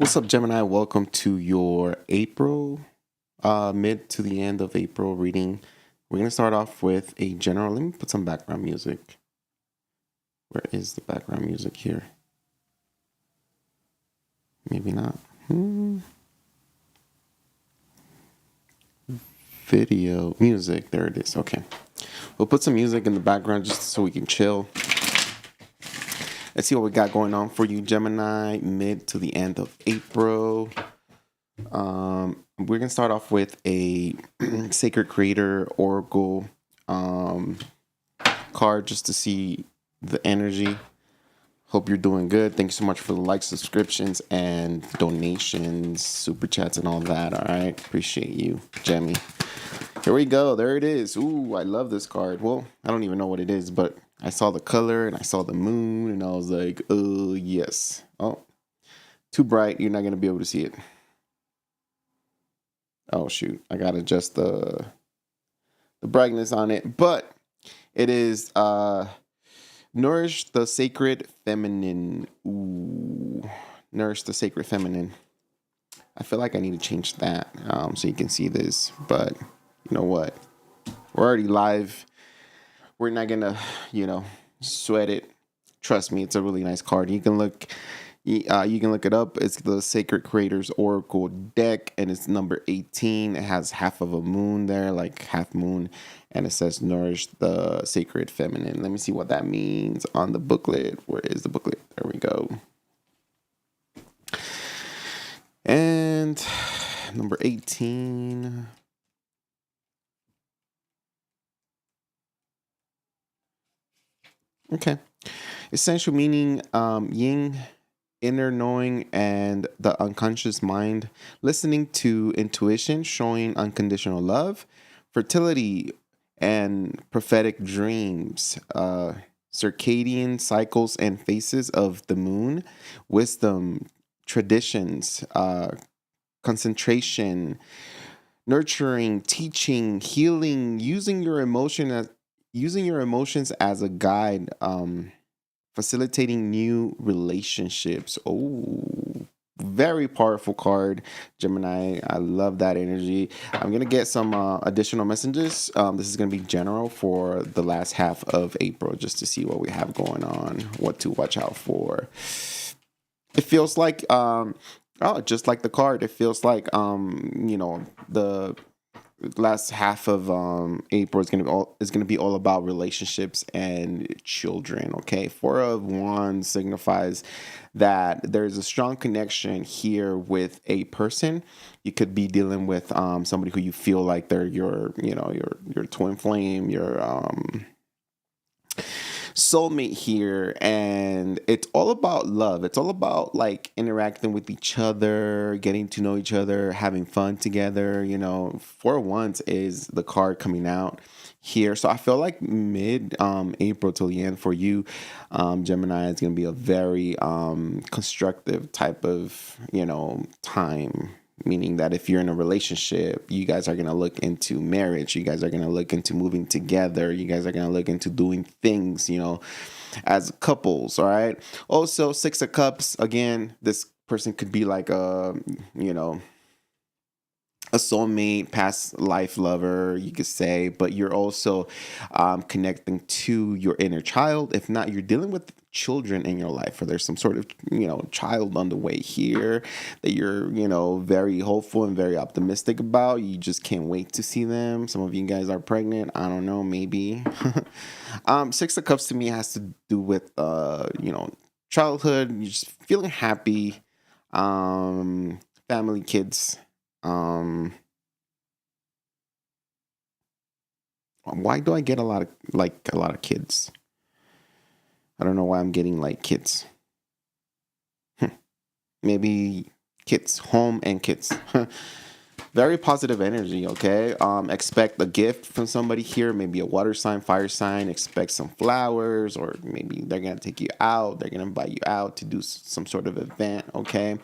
What's up, Gemini? Welcome to your April, mid to the end of April reading. We're going to start off with a general. Let me put some background music. Where is the background music here? Maybe not. Video music. There it is. Okay. We'll put some music in the background just so we can chill. Let's see what we got going on for you, Gemini, mid to the end of April. We're going to start off with a Sacred Creator Oracle card just to see the energy. Hope you're doing good. Thank you so much for the likes, subscriptions, and donations, super chats, and all that. All right. Appreciate you, Jemmy. Here we go. There it is. Ooh, I love this card. Well, I don't even know what it is, but I saw the color and I saw the moon and I was like, oh, yes. Oh, too bright. You're not going to be able to see it. Oh, shoot. I got to adjust the brightness on it. But it is Nourish the Sacred Feminine. Ooh, Nourish the Sacred Feminine. I feel like I need to change that so you can see this. But you know what? We're already live. We're not going to, sweat it. Trust me, it's a really nice card. You can look it up. It's the Sacred Creators Oracle deck, and it's number 18. It has half of a moon there, like half moon, and it says Nourish the Sacred Feminine. Let me see what that means on the booklet. Where is the booklet? There we go. And number 18. Okay. Essential meaning, yin, inner knowing, and the unconscious mind, listening to intuition, showing unconditional love, fertility, and prophetic dreams, circadian cycles and phases of the moon, wisdom, traditions, concentration, nurturing, teaching, healing, using your emotions as a guide, facilitating new relationships. Oh, very powerful card, Gemini. I love that energy. I'm gonna get some additional messages. This is gonna be general for the last half of April, just to see what we have going on, what to watch out for. It feels like just like the card, it feels like the last half of April is gonna be all about relationships and children. Okay, Four of Wands signifies that there's a strong connection here with a person. You could be dealing with somebody who you feel like they're your twin flame, your soulmate here, and it's all about love. It's all about like interacting with each other, getting to know each other, having fun together. Four of Wands is the card coming out here, so I feel like mid April till the end for you, Gemini, is going to be a very constructive type of time. Meaning that if you're in a relationship, you guys are going to look into marriage. You guys are going to look into moving together. You guys are going to look into doing things, as couples. All right. Also, Six of Cups. Again, this person could be like a soulmate, past life lover, you could say, but you're also connecting to your inner child. If not, you're dealing with children in your life, or there's some sort of child on the way here that you're very hopeful and very optimistic about. You just can't wait to see them. Some of you guys are pregnant. I don't know, maybe. Six of Cups to me has to do with childhood. You're just feeling happy, family, kids. Why do I get a lot of kids? I don't know why I'm getting like kids. Maybe kids, home and kids. Very positive energy, okay? Expect a gift from somebody here, maybe a water sign, fire sign. Expect some flowers, or maybe they're going to take you out. They're going to invite you out to do some sort of event, okay?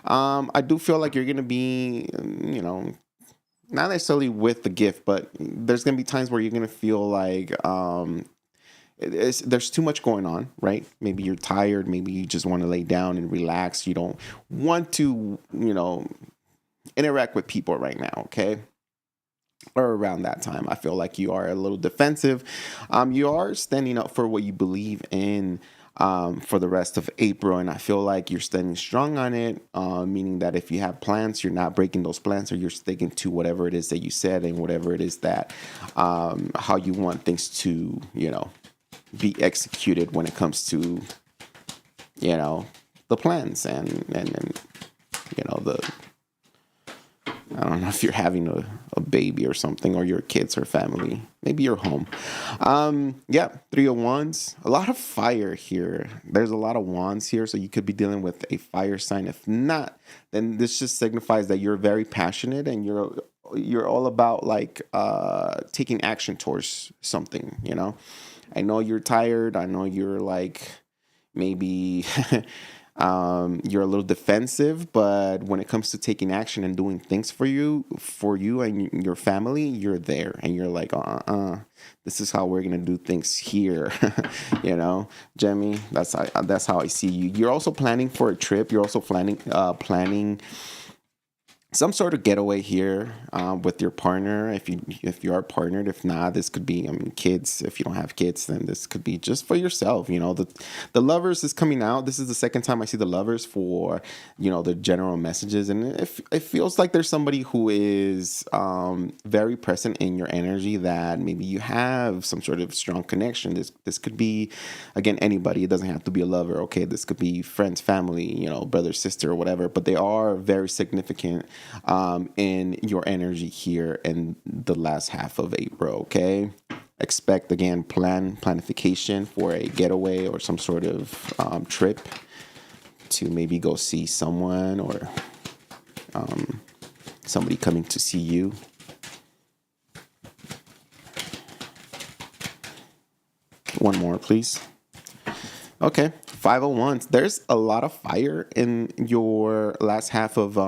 I do feel like you're going to be, not necessarily with the gift, but there's going to be times where you're going to feel like there's too much going on, right? Maybe you're tired. Maybe you just want to lay down and relax. You don't want to, interact with people right now, okay? Or around that time, I feel like you are a little defensive. You are standing up for what you believe in for the rest of April, and I feel like you're standing strong on it, meaning that if you have plans, you're not breaking those plans, or you're sticking to whatever it is that you said and whatever it is that how you want things to, be executed when it comes to, the plans and the I don't know if you're having a baby or something, or your kids or family. Maybe you're home. Yeah, 3 of Wands. A lot of fire here. There's a lot of wands here, so you could be dealing with a fire sign. If not, then this just signifies that you're very passionate and you're all about like taking action towards something, I know you're tired. I know you're like maybe you're a little defensive, but when it comes to taking action and doing things for you and your family, you're there, and you're like, this is how we're gonna do things here, Jemmy. That's how I see you. You're also planning for a trip. You're also planning some sort of getaway here with your partner, if you are partnered. If not, this could be, kids. If you don't have kids, then this could be just for yourself. The Lovers is coming out. This is the second time I see the Lovers for the general messages, and it feels like there's somebody who is very present in your energy, that maybe you have some sort of strong connection. This could be, again, anybody. It doesn't have to be a lover. Okay, this could be friends, family, brother, sister, or whatever. But they are very significant in your energy here in the last half of April. Okay, expect, again, planification for a getaway or some sort of trip to maybe go see someone, or somebody coming to see you. One more, please. Okay, 5 of Wands. There's a lot of fire in your last half of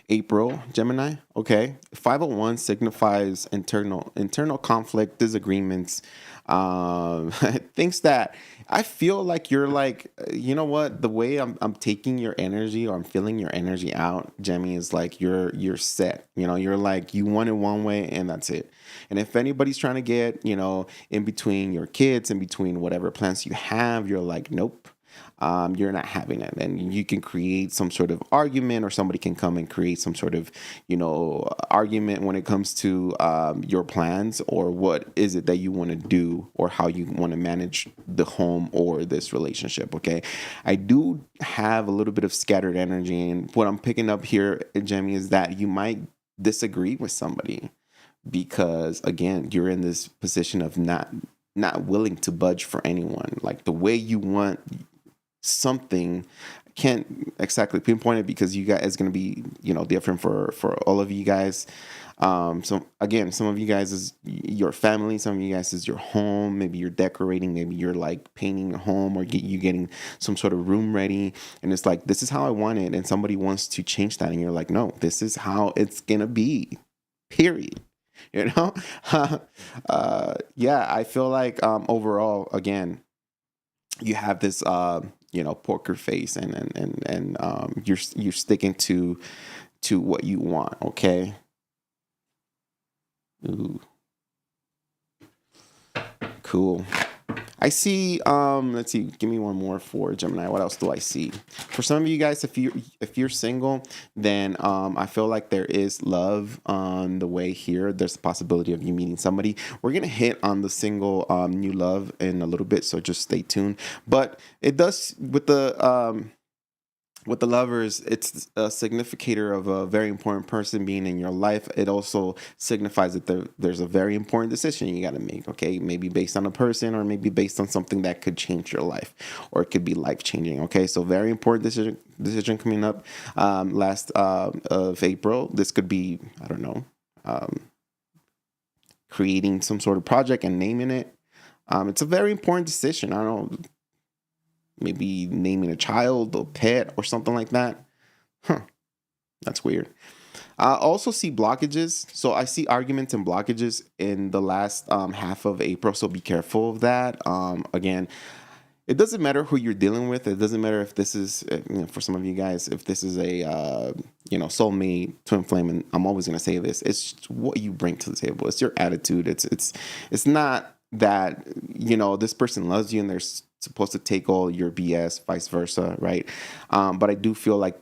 April, Gemini. Okay, 501 signifies internal conflict, disagreements, things that I feel like you're like, what, the way I'm taking your energy, or I'm feeling your energy out, Gemini, is like you're set. You're like, you want it one way and that's it. And if anybody's trying to get in between your kids, in between whatever plans you have, you're like, nope. You're not having it, and you can create some sort of argument, or somebody can come and create some sort of argument when it comes to your plans, or what is it that you want to do, or how you want to manage the home or this relationship. Okay, I do have a little bit of scattered energy, and what I'm picking up here, Jamie, is that you might disagree with somebody, because again, you're in this position of not willing to budge for anyone. Like, the way you want something, can't exactly pinpoint it, because you guys, it's going to be different for all of you guys. So again, some of you guys is your family, some of you guys is your home. Maybe you're decorating, maybe you're like painting a home, or you getting some sort of room ready, and it's like, this is how I want it, and somebody wants to change that, and you're like, no, this is how it's gonna be, period. Yeah, I feel like overall, again, you have this poker face, and you're sticking to what you want. Okay. Ooh. Cool. I see, let's see, give me one more for Gemini. What else do I see? For some of you guys, if you're single, then I feel like there is love on the way here. There's a possibility of you meeting somebody. We're gonna hit on the single new love in a little bit, so just stay tuned. But it does, with the Lovers, it's a significator of a very important person being in your life. It also signifies that there's a very important decision you got to make, okay? Maybe based on a person, or maybe based on something that could change your life, or it could be life-changing, okay? So very important decision coming up last of April. This could be, I don't know, creating some sort of project and naming it. It's a very important decision. I don't know, maybe naming a child or pet or something like that. That's weird. I also see blockages. So I see arguments and blockages in the last half of April. So be careful of that. Again, it doesn't matter who you're dealing with. It doesn't matter if this is, for some of you guys, if this is a, soulmate, twin flame. And I'm always going to say this. It's what you bring to the table. It's your attitude. It's not that, this person loves you and they're supposed to take all your BS, vice versa, right? But I do feel like,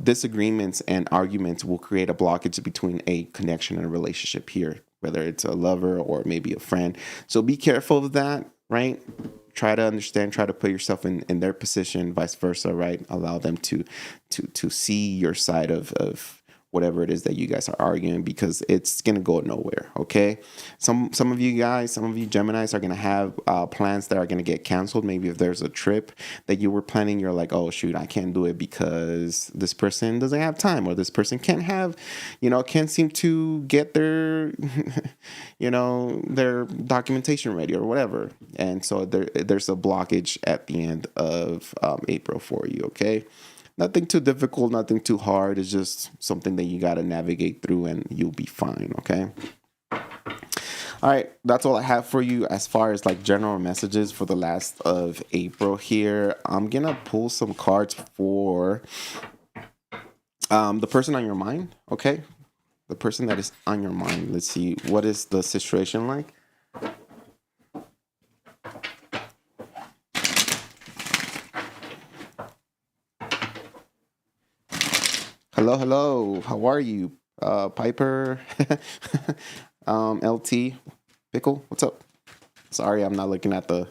disagreements and arguments will create a blockage between a connection and a relationship here, whether it's a lover or maybe a friend. So be careful of that, right? Try to understand, try to put yourself in their position, vice versa, right? Allow them to see your side of whatever it is that you guys are arguing, because it's going to go nowhere. Okay. Some of you guys, some of you Geminis are going to have plans that are going to get canceled. Maybe if there's a trip that you were planning, you're like, oh shoot, I can't do it because this person doesn't have time, or this person can't seem to get their, their documentation ready or whatever. And so there's a blockage at the end of April for you. Okay. Nothing too difficult, nothing too hard. It's just something that you got to navigate through and you'll be fine, okay? All right, that's all I have for you as far as like general messages for the last of April here. I'm going to pull some cards for the person on your mind, okay? The person that is on your mind. Let's see, what is the situation like? Hello. How are you? Piper, LT, Pickle, what's up? Sorry, I'm not looking at the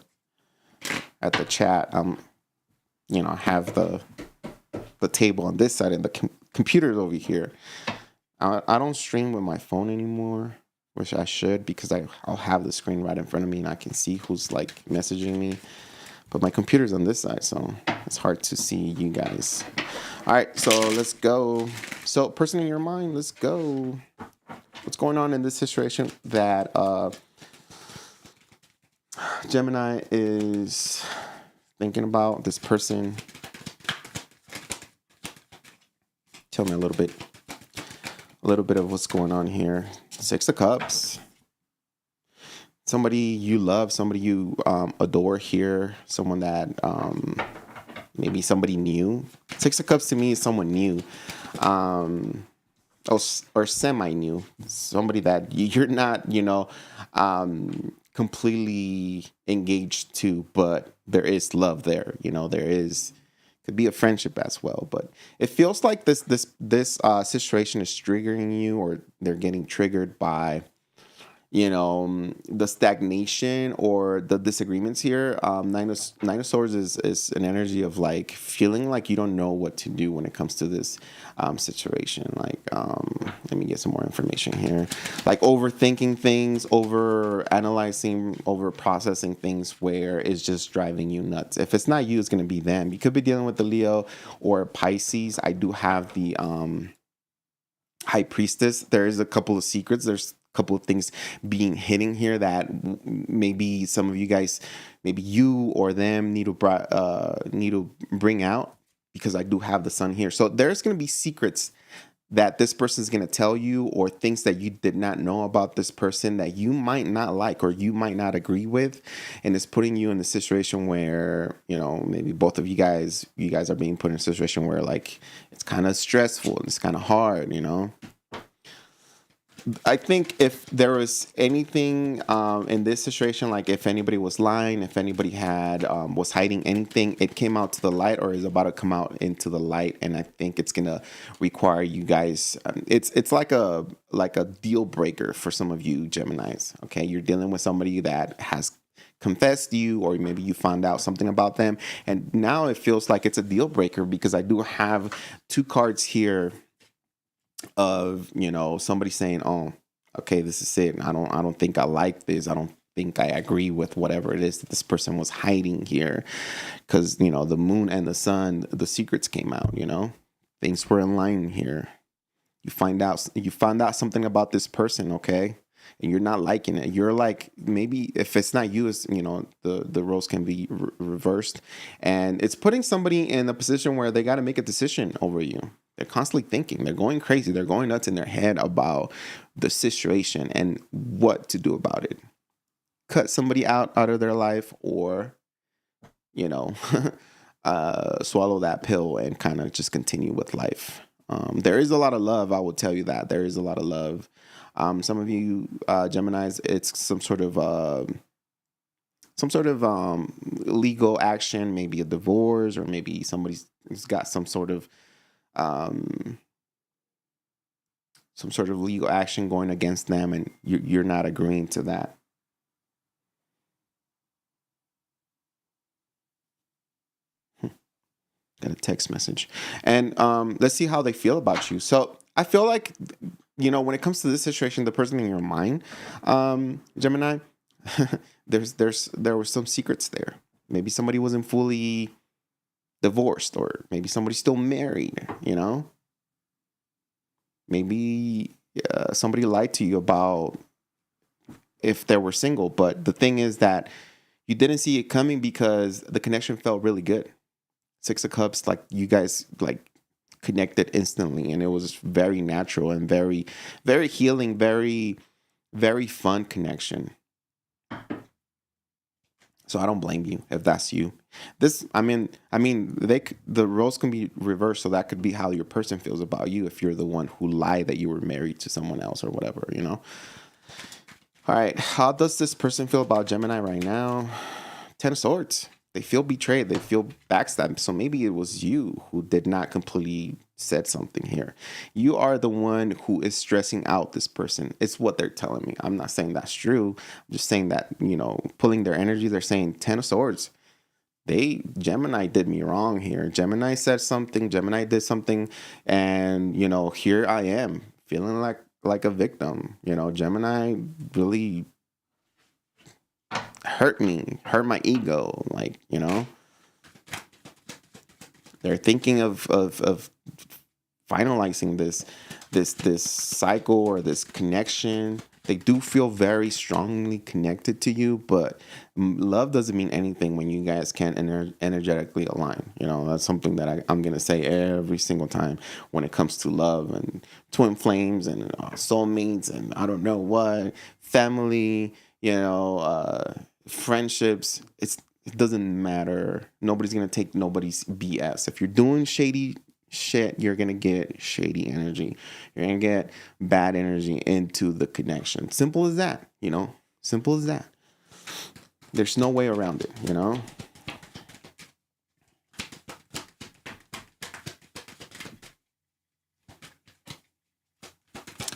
chat. I have the table on this side and the computer's over here. I don't stream with my phone anymore, which I should, because I'll have the screen right in front of me and I can see who's like messaging me. But my computer's on this side, so it's hard to see you guys. All right, so let's go. So, person in your mind, let's go. What's going on in this situation that Gemini is thinking about? This person. Tell me a little bit of what's going on here. Six of Cups. Somebody you love, somebody you adore here, someone that maybe somebody new. Six of Cups to me is someone new, or semi-new, somebody that you're not, completely engaged to, but there is love there. Could be a friendship as well, but it feels like this situation is triggering you, or they're getting triggered by the stagnation or the disagreements here. Nine of Swords is an energy of like feeling like you don't know what to do when it comes to this situation. Like, let me get some more information here. Like overthinking things, over analyzing, over processing things, where it's just driving you nuts. If it's not you, it's going to be them. You could be dealing with the Leo or Pisces. I do have the High Priestess. There is a couple of secrets. There's couple of things being hidden here that maybe some of you guys, maybe you or them need to bring out, because I do have the Sun here. So there's going to be secrets that this person is going to tell you, or things that you did not know about this person that you might not like or you might not agree with, and it's putting you in a situation where maybe both of you guys are being put in a situation where like it's kind of stressful and it's kind of hard. I think if there was anything in this situation, like if anybody was lying, if anybody had was hiding anything, it came out to the light, or is about to come out into the light, and I think it's gonna require you guys. It's like a deal breaker for some of you Geminis. Okay, you're dealing with somebody that has confessed to you, or maybe you found out something about them, and now it feels like it's a deal breaker, because I do have two cards here of somebody saying, oh, okay, this is it. I don't think I like this. I don't think I agree with whatever it is that this person was hiding here, because the moon and the sun, the secrets came out. Things were in line here. You find out something about this person, okay, and you're not liking it. You're like, maybe if it's not you, it's the roles can be reversed, and it's putting somebody in a position where they got to make a decision over you. They're constantly thinking. They're going crazy. They're going nuts in their head about the situation and what to do about it. Cut somebody out of their life, or, you know, swallow that pill and kind of just continue with life. There is a lot of love. I will tell you that there is a lot of love. Some of you Geminis, it's some sort of legal action, maybe a divorce, or maybe somebody's got some sort of legal action going against them, and you're not agreeing to that. Got a text message. And let's see how they feel about you. So I feel like, you know, when it comes to this situation, the person in your mind, Gemini, there were some secrets there. Maybe somebody wasn't fully divorced, or maybe somebody's still married, you know? Maybe somebody lied to you about if they were single. But the thing is that you didn't see it coming because the connection felt really good. Six of Cups, like you guys like connected instantly, and it was very natural and very, very healing, very, very fun connection. So I don't blame you if that's you. The roles can be reversed, so that could be how your person feels about you if you're the one who lied that you were married to someone else or whatever, you know. All right, how does this person feel about Gemini right now? Ten of Swords. They feel betrayed. They feel backstabbed. So maybe it was you who did not completely said something here. You are the one who is stressing out this person. It's what they're telling me. I'm not saying that's true. I'm just saying that, you know, pulling their energy, they're saying Ten of Swords. Gemini did me wrong here. Gemini said something. Gemini did something. And, you know, here I am feeling like a victim. You know, Gemini really hurt my ego, like, you know. They're thinking of finalizing this cycle or this connection. They do feel very strongly connected to you, but love doesn't mean anything when you guys can't energetically align. You know, that's something that I'm gonna say every single time when it comes to love and twin flames and soulmates and I don't know what, family, you know, friendships. It doesn't matter. Nobody's gonna take nobody's BS. If you're doing shady shit, you're gonna get shady energy. You're gonna get bad energy into the connection. Simple as that, you know. Simple as that. There's no way around it, you know.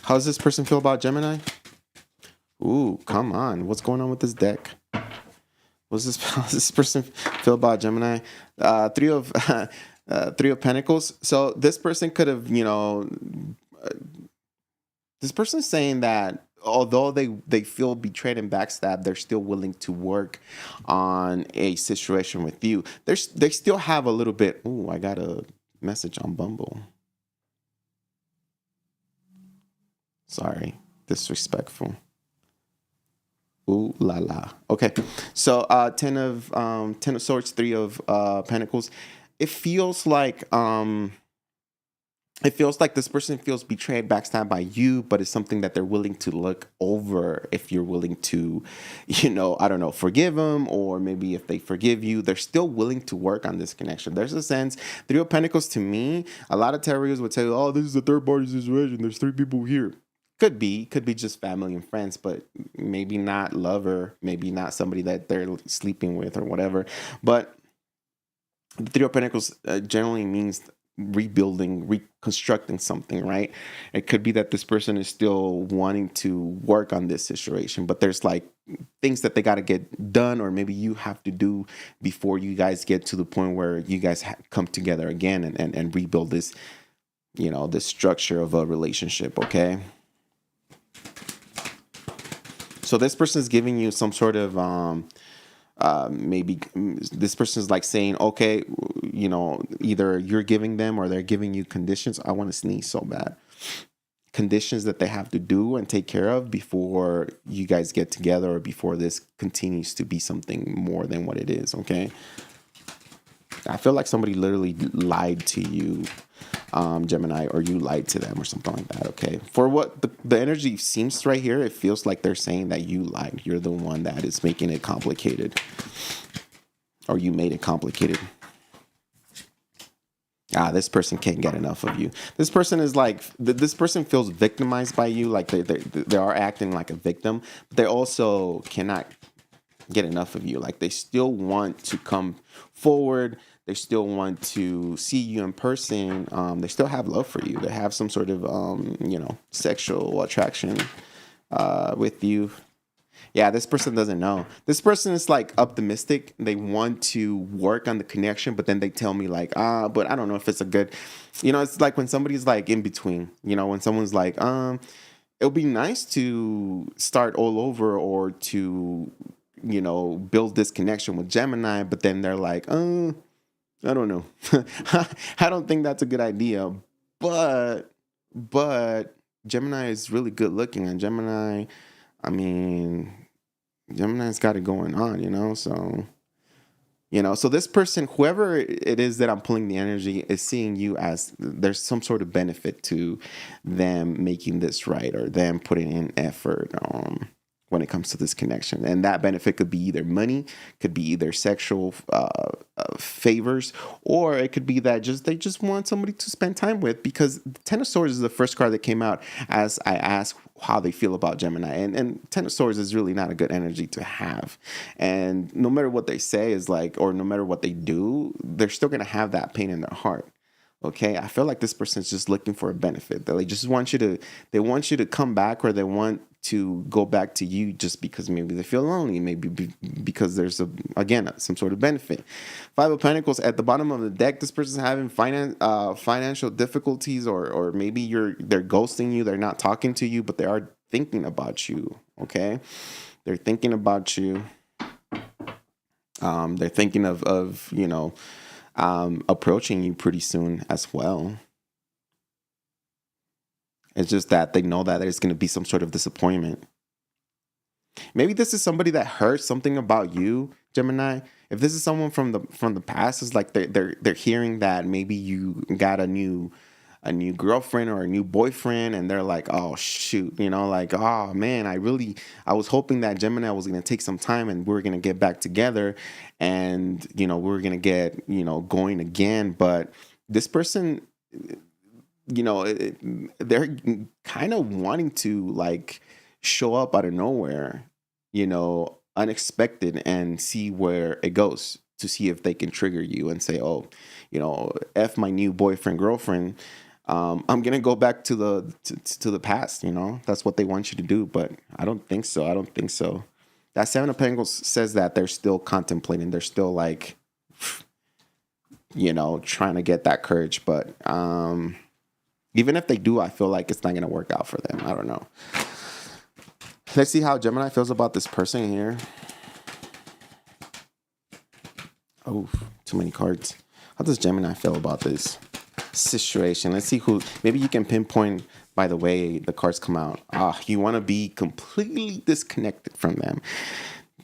How does this person feel about Gemini? Ooh, come on. What's going on with this deck? How does this person feel about Gemini? Three of Pentacles. So this person could have, you know, this person's saying that although they feel betrayed and backstabbed, they're still willing to work on a situation with you. They still have a little bit. Ooh, I got a message on Bumble. Sorry, disrespectful. Ooh la la. Okay, so ten of Swords, Three of Pentacles. It feels like this person feels betrayed, backstabbed by you, but it's something that they're willing to look over. If you're willing to, you know, I don't know, forgive them, or maybe if they forgive you, they're still willing to work on this connection. There's a sense. Three of Pentacles to me, a lot of tarot would tell you, oh, this is a third party situation. There's three people here. Could be just family and friends, but maybe not lover, maybe not somebody that they're sleeping with or whatever. But the Three of Pentacles generally means rebuilding, reconstructing something, right? It could be that this person is still wanting to work on this situation, but there's like things that they got to get done, or maybe you have to do before you guys get to the point where you guys come together again and rebuild this, you know, this structure of a relationship, okay? So this person is giving you some sort of, maybe this person is like saying, okay, you know, either you're giving them or they're giving you conditions. I want to sneeze so bad. Conditions that they have to do and take care of before you guys get together, or before this continues to be something more than what it is, okay? I feel like somebody literally lied to you. Gemini, or you lied to them or something like that. Okay. For what the energy seems right here, it feels like they're saying that you lied. You're the one that is making it complicated, or you made it complicated. This person can't get enough of you. This person is like, this person feels victimized by you. Like they are acting like a victim, but they also cannot get enough of you. Like they still want to come forward. They still want to see you in person. They still have love for you. They have some sort of, sexual attraction with you. Yeah, this person doesn't know. This person is like optimistic. They want to work on the connection, but then they tell me like, but I don't know if it's a good, it's like when somebody's like in between, when someone's like, it'll be nice to start all over or to, build this connection with Gemini, but then they're like, I don't know. I don't think that's a good idea. But Gemini is really good looking, and Gemini's got it going on, so this person, whoever it is that I'm pulling the energy, is seeing you as there's some sort of benefit to them making this right, or them putting in effort when it comes to this connection. And that benefit could be either money, could be either sexual favors, or it could be that they just want somebody to spend time with, because the Ten of Swords is the first card that came out as I asked how they feel about Gemini. And Ten of Swords is really not a good energy to have. And no matter what they say is like, or no matter what they do, they're still going to have that pain in their heart. Okay, I feel like this person's just looking for a benefit. They just want you to come back, or they want to go back to you just because maybe they feel lonely, maybe because there's some sort of benefit. Five of Pentacles at the bottom of the deck. This person's having financial difficulties, or maybe they're ghosting you. They're not talking to you, but they are thinking about you. Okay, they're thinking about you. They're thinking of approaching you pretty soon as well. It's just that they know that there's going to be some sort of disappointment. Maybe this is somebody that heard something about you, Gemini. If this is someone from the past, it's like they're hearing that maybe you got a new girlfriend or a new boyfriend, and they're like, oh shoot, like, oh man, I was hoping that Gemini was going to take some time and we're going to get back together, and we're going to get going again. But this person, they're kind of wanting to like show up out of nowhere, unexpected, and see where it goes, to see if they can trigger you and say, oh, F my new boyfriend, girlfriend. I'm going to go back to the past, that's what they want you to do. But I don't think so. That Seven of Pentacles says that they're still contemplating. They're still like, trying to get that courage. But, even if they do, I feel like it's not going to work out for them. I don't know. Let's see how Gemini feels about this person here. Oh, too many cards. How does Gemini feel about this situation? Let's see maybe you can pinpoint by the way the cards come out. You want to be completely disconnected from them.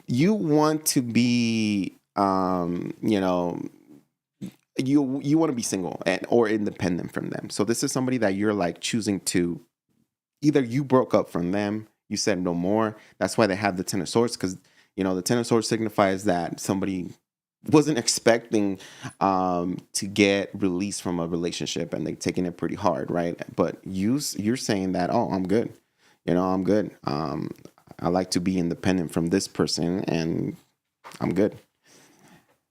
You want to be, you want to be single or independent from them. So this is somebody that you're like choosing to, either you broke up from them, you said no more. That's why they have the Ten of Swords, because the Ten of Swords signifies that somebody wasn't expecting to get released from a relationship, and they're taking it pretty hard, right? But you're saying that, oh, I'm good. I'm good. I like to be independent from this person, and I'm good.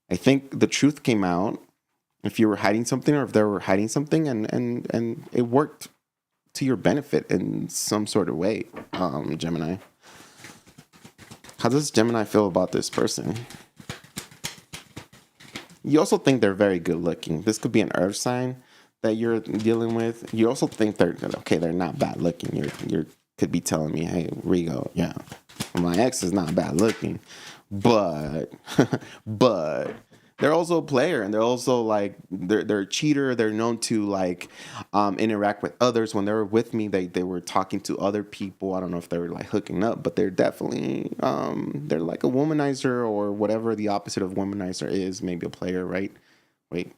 I think the truth came out. If you were hiding something, or if they were hiding something, and it worked to your benefit in some sort of way, Gemini. How does Gemini feel about this person? You also think they're very good looking. This could be an earth sign that you're dealing with. You also think they're not bad looking. You could be telling me, hey, Rigo, yeah, my ex is not bad looking, but they're also a player, and they're also like they're a cheater. They're known to like interact with others. When they were with me, they were talking to other people. I don't know if they were like hooking up, but they're definitely they're like a womanizer, or whatever the opposite of womanizer is. Maybe a player, right? Wait,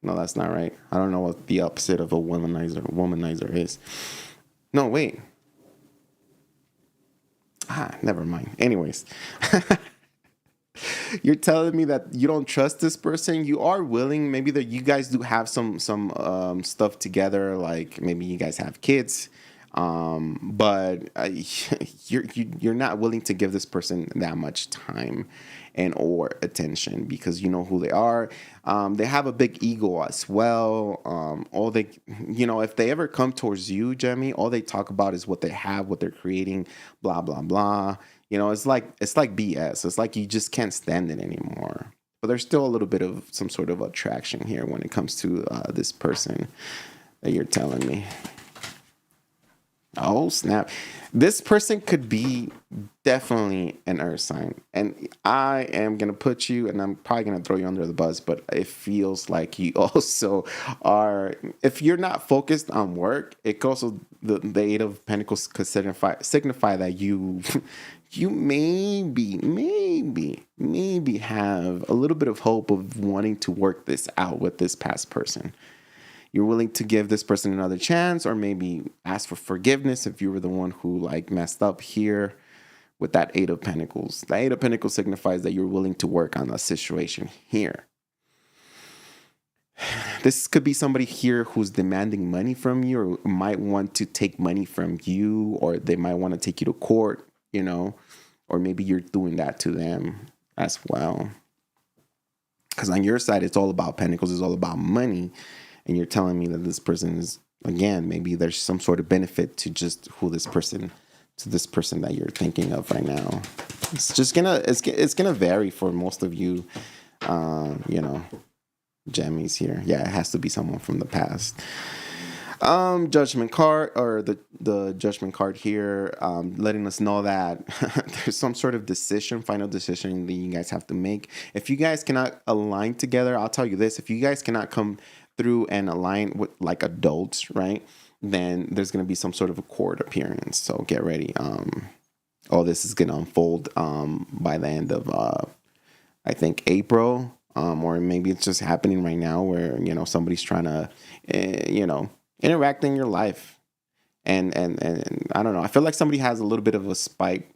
No, that's not right. I don't know what the opposite of a womanizer is. No, wait. Never mind. Anyways, you're telling me that you don't trust this person. You are willing. Maybe that you guys do have some stuff together. Like maybe you guys have kids, but you're not willing to give this person that much time and or attention because you know who they are. They have a big ego as well. All they, if they ever come towards you, Jemmy, all they talk about is what they have, what they're creating, blah blah blah. It's like BS. It's like you just can't stand it anymore. But there's still a little bit of some sort of attraction here when it comes to this person that you're telling me. Oh, snap. This person could be definitely an earth sign. And I am going to put you, and I'm probably going to throw you under the bus, but it feels like you also are, if you're not focused on work, it could also, the Eight of Pentacles could signify that you maybe have a little bit of hope of wanting to work this out with this past person. You're willing to give this person another chance, or maybe ask for forgiveness if you were the one who like messed up here with that Eight of Pentacles. The Eight of Pentacles signifies that you're willing to work on a situation here. This could be somebody here who's demanding money from you, or might want to take money from you, or they might want to take you to court, or maybe you're doing that to them as well. Because on your side, it's all about Pentacles, it's all about money. And you're telling me that this person is, again, maybe there's some sort of benefit to just this person that you're thinking of right now. It's just it's gonna vary for most of you, jammies here. Yeah, it has to be someone from the past. Judgment card, or the Judgment card here, letting us know that there's some sort of final decision that you guys have to make. If you guys cannot align together, I'll tell you this: if you guys cannot come through and align with like adults, right, then there's going to be some sort of a court appearance. So get ready. All this is going to unfold by the end of I think April, or maybe it's just happening right now where somebody's trying to interact in your life, and I don't know, I feel like somebody has a little bit of a spike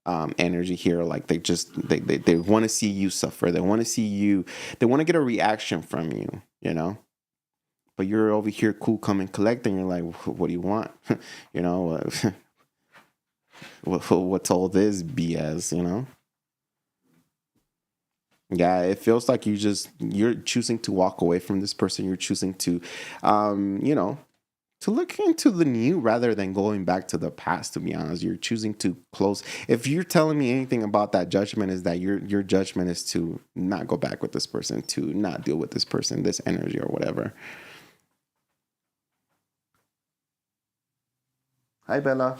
energy here. Like they want to see you suffer, they want to get a reaction from you, but you're over here cool, come and collect, and you're like, what do you want? What's all this BS, Yeah, it feels like you're choosing to walk away from this person. You're choosing to, to look into the new rather than going back to the past, to be honest. You're choosing to close. If you're telling me anything about that judgment, is that your judgment is to not go back with this person, to not deal with this person, this energy or whatever. Hi, Bella.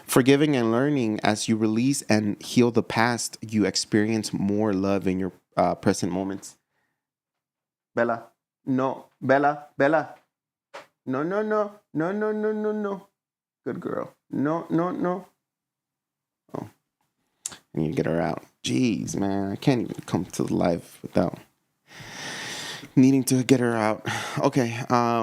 Forgiving and learning. As you release and heal the past, you experience more love in your present moments. Bella. No. Bella. No. No. Good girl. No. Oh, I need to get her out. Jeez, man. I can't even come to the live without needing to get her out. Okay.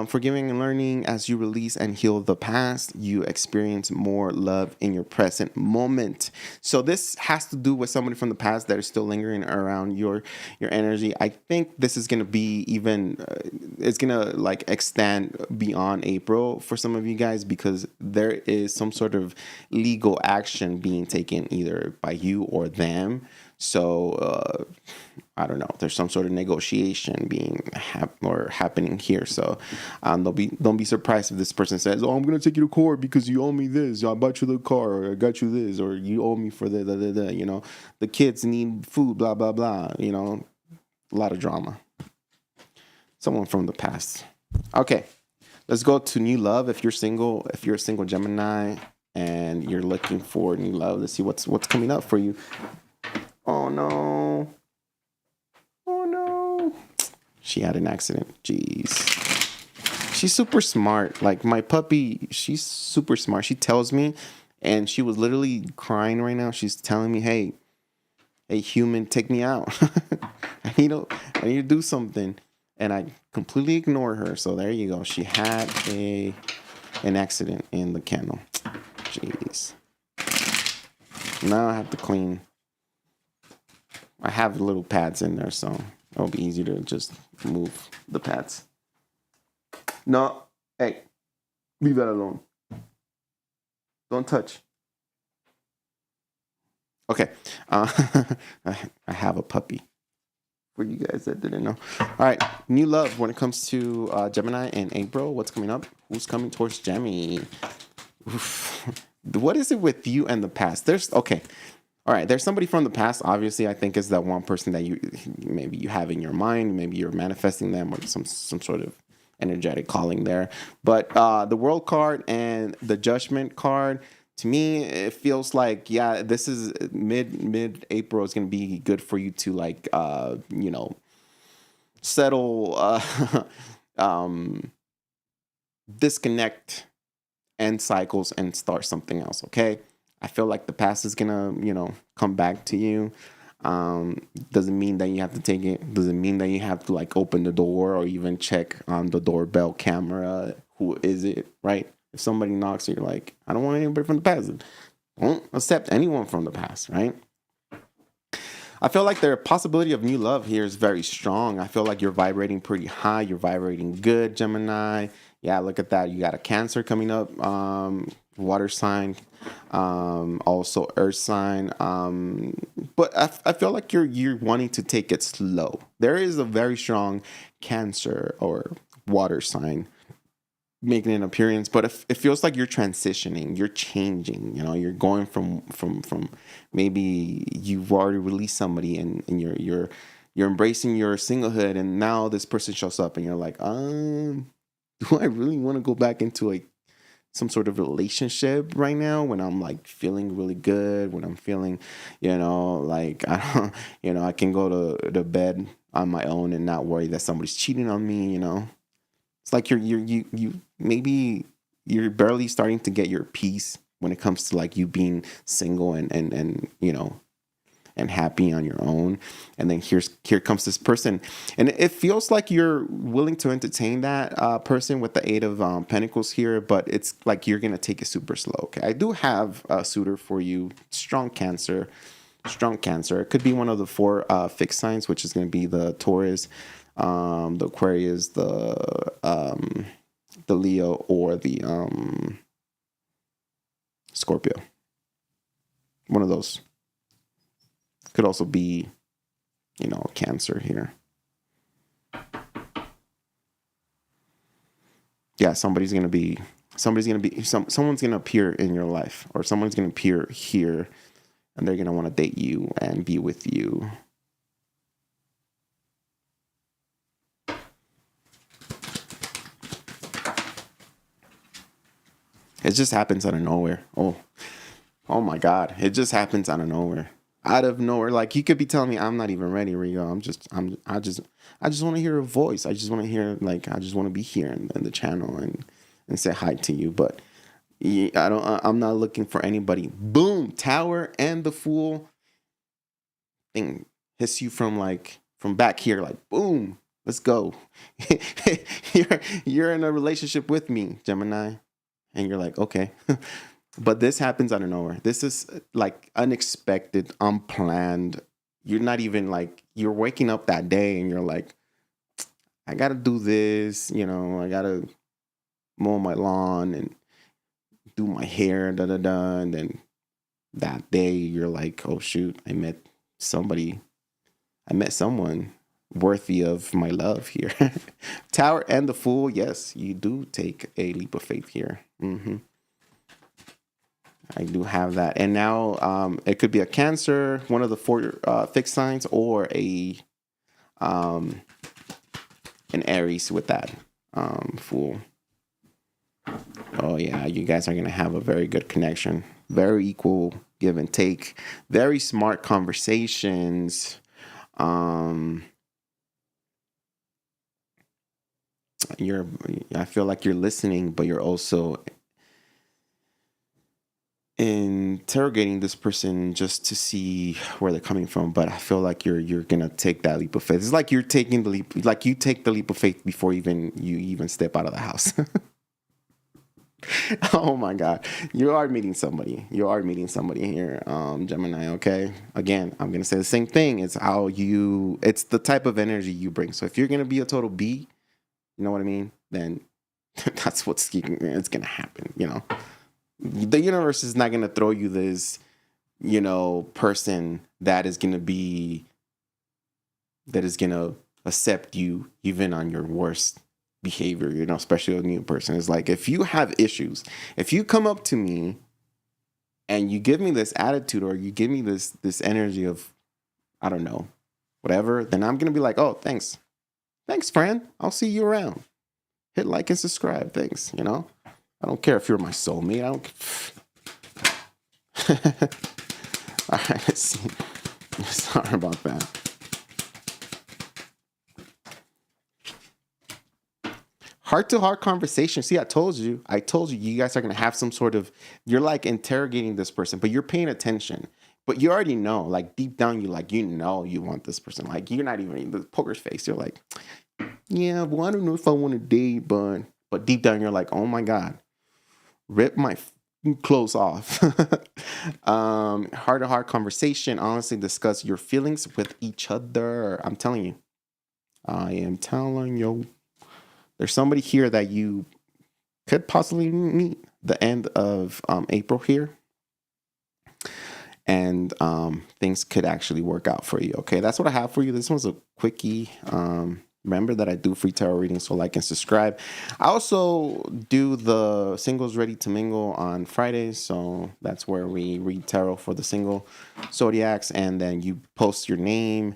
Forgiving and learning. As you release and heal the past, you experience more love in your present moment. So this has to do with somebody from the past that is still lingering around your energy. I think this is going to be even, it's going to like extend beyond April for some of you guys, because there is some sort of legal action being taken either by you or them. So I don't know, there's some sort of negotiation happening here. So don't be surprised if this person says, oh, I'm gonna take you to court because you owe me this, I bought you the car, or I got you this, or you owe me for the kids need food, blah blah blah, a lot of drama. Someone from the past. Okay, let's go to new love. If you're a single Gemini and you're looking for new love, let's see what's coming up for you. Oh no. She had an accident. Jeez. She's super smart. Like my puppy, she's super smart. She tells me, and she was literally crying right now. She's telling me, hey, human, take me out. I need to do something. And I completely ignore her. So there you go. She had an accident in the kennel. Jeez. Now I have to clean. I have little pads in there, so it'll be easy to just move the pads. No, hey, leave that alone. Don't touch. Okay, I have a puppy. For you guys that didn't know. All right, new love when it comes to Gemini and April. What's coming up? Who's coming towards Gemini? Oof. What is it with you and the past? All right, there's somebody from the past, obviously, I think is that one person that maybe you have in your mind, maybe you're manifesting them or some sort of energetic calling there. But the World card and the Judgment card, to me, it feels like, yeah, this is mid-April is going to be good for you to like, settle, disconnect, end cycles and start something else, okay? I feel like the past is gonna, come back to you. Doesn't mean that you have to take it. Doesn't mean that you have to like open the door or even check on the doorbell camera. Who is it, right? If somebody knocks, you're like, I don't want anybody from the past. Don't accept anyone from the past, right? I feel like the possibility of new love here is very strong. I feel like you're vibrating pretty high. You're vibrating good, Gemini. Yeah, look at that. You got a Cancer coming up, water sign, also earth sign. But I feel like you're wanting to take it slow. There is a very strong Cancer or water sign making an appearance, but it feels like you're transitioning, you're changing, you're going from maybe you've already released somebody and you're embracing your singlehood, and now this person shows up and you're like, do I really want to go back into some sort of relationship right now when I'm like feeling really good, when I'm feeling, like I can go to bed on my own and not worry that somebody's cheating on me, It's like you maybe you're barely starting to get your peace when it comes to like you being single and and happy on your own. And then here comes this person, and it feels like you're willing to entertain that person with the Eight of Pentacles here, but it's like you're gonna take it super slow. Okay, I do have a suitor for you, strong Cancer. It could be one of the four fixed signs, which is gonna be the Taurus, the Aquarius, the Leo, or the Scorpio. One of those. Could also be, Cancer here. Yeah, someone's gonna appear in your life, or someone's gonna appear here, and they're gonna want to date you and be with you. It just happens out of nowhere. Oh my God! It just happens out of nowhere. Out of nowhere, like you could be telling me I'm not even ready, Rigo. I just want to hear a voice. I just want to hear, like, I just want to be here in the channel and say hi to you. But I'm not looking for anybody. Boom, Tower and the Fool thing hits you from back here, like boom. Let's go. you're in a relationship with me, Gemini, and you're like, okay. But this happens out of nowhere. This is like unexpected, unplanned. You're not even like, you're waking up that day and you're like, I got to do this, I got to mow my lawn and do my hair, And then that day you're like, oh shoot, I met someone worthy of my love here. Tower and the Fool. Yes, you do take a leap of faith here. I do have that. And now it could be a Cancer, one of the four fixed signs, or an Aries with that Fool. Oh yeah, you guys are going to have a very good connection. Very equal give and take. Very smart conversations. I feel like you're listening, but you're also interrogating this person just to see where they're coming from. But I feel like you're gonna take that leap of faith. It's like you're taking the leap, like you take the leap of faith before you even step out of the house. Oh my God. You are meeting somebody. You are meeting somebody here, Gemini, okay? Again, I'm going to say the same thing. It's it's the type of energy you bring. So if you're going to be a total B, you know what I mean? Then that's it's going to happen, you know? The universe is not going to throw you this, person that is going to accept you even on your worst behavior, especially a new person. Is like, if you have issues, if you come up to me and you give me this attitude, or you give me this energy of, I don't know, whatever, then I'm gonna be like, oh, thanks, friend, I'll see you around. Hit like and subscribe. Thanks. I don't care if you're my soulmate. I don't. All right, let's see. Sorry about that. Heart-to-heart conversation. See, I told you you guys are going to have some sort of, you're like interrogating this person, but you're paying attention. But you already know, like deep down, you want this person. Like, you're not even in the poker face. You're like, yeah, well, I don't know if I want to date, but deep down, you're like, oh my God, rip my clothes off. Heart-to-heart conversation. Honestly, discuss your feelings with each other. I'm telling you. I am telling you. There's somebody here that you could possibly meet the end of April here. And things could actually work out for you. Okay, that's what I have for you. This one's a quickie. Remember that I do free tarot readings, so like and subscribe. I also do the Singles Ready to Mingle on Fridays. So that's where we read tarot for the single zodiacs. And then you post your name,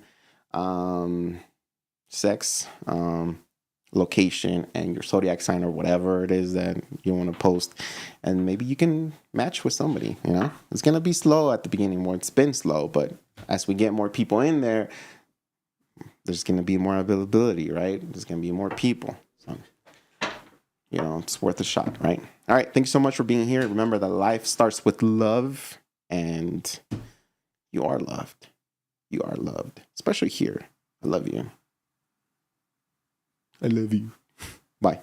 sex, location, and your zodiac sign, or whatever it is that you want to post, and maybe you can match with somebody. It's gonna be slow at the beginning. It's been slow, but as we get more people in there, there's gonna be more availability, right? There's gonna be more people, so it's worth a shot, right? All right, thank you so much for being here. Remember that life starts with love, and you are loved. Especially here. I love you. Bye.